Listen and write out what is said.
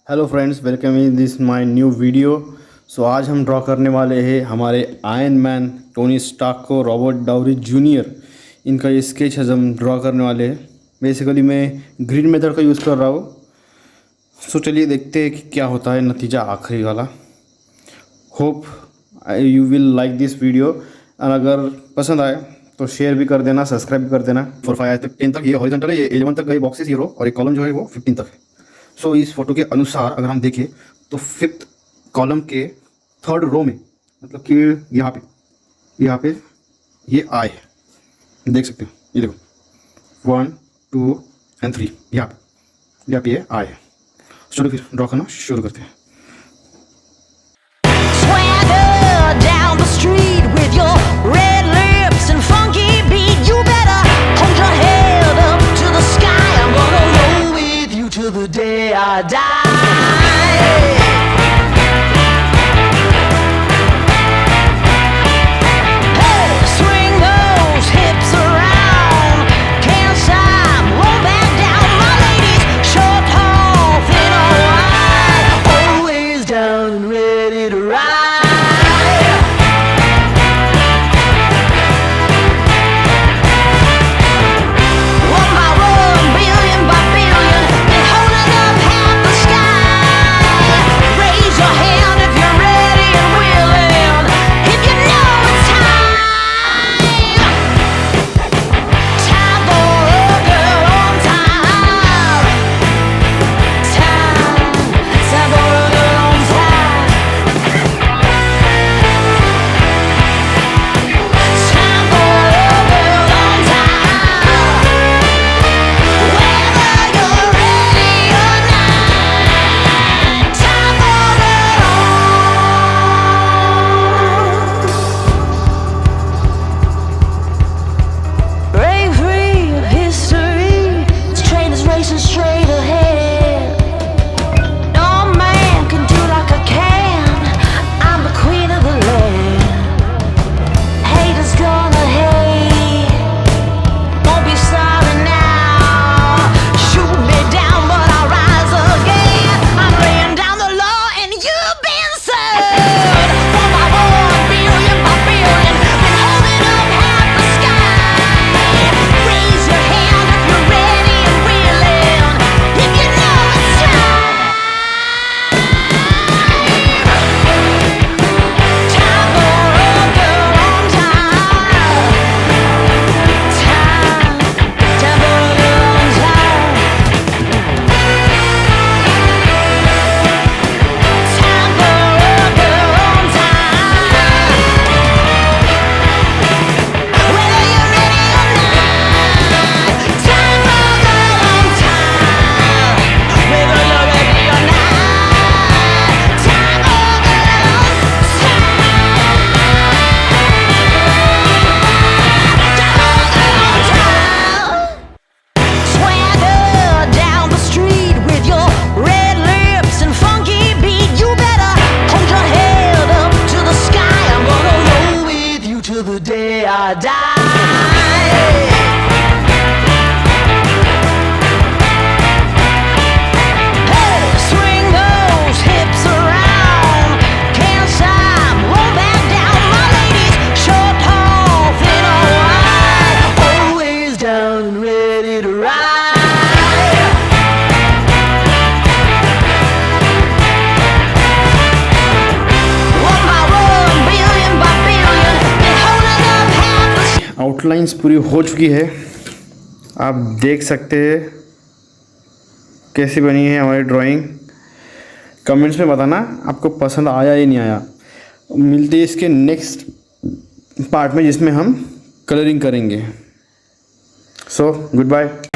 Hello friends, welcome in this my new video. So आज हम draw करने वाले हैं हमारे आयरन मैन टोनी स्टार्क को, रॉबर्ट डाउनी जूनियर। इनका ये स्केच हम ड्रॉ करने वाले हैं। बेसिकली मैं ग्रीन मेथड का यूज़ कर रहा हूँ। सो चलिए देखते हैं कि क्या होता है नतीजा आखिरी वाला। Hope you will like this video. और अगर पसंद आए तो शेयर भी कर देना, सब्सक्राइब भी कर देना। 4 5 तक 10 तक ये हॉरिजॉन्टल है, ये 11 तक ये बॉक्सेस, ये रो, और एक कॉलम जो है वो 15 तक है। सो इस फोटो के अनुसार अगर हम देखें तो 5th कॉलम के 3rd रो में, मतलब कि यहाँ पे ये आई है, देख सकते हो। ये देखो 1 2 एंड 3, यहाँ पे ये आई है। चलो फिर ड्रॉ करना शुरू करते हैं। The day I die. The day I die. Outlines पूरी हो चुकी है, आप देख सकते हैं कैसी बनी है हमारी ड्राइंग। कमेंट्स में बताना आपको पसंद आया या नहीं आया। मिलते हैं इसके नेक्स्ट पार्ट में जिसमें हम कलरिंग करेंगे। So good bye.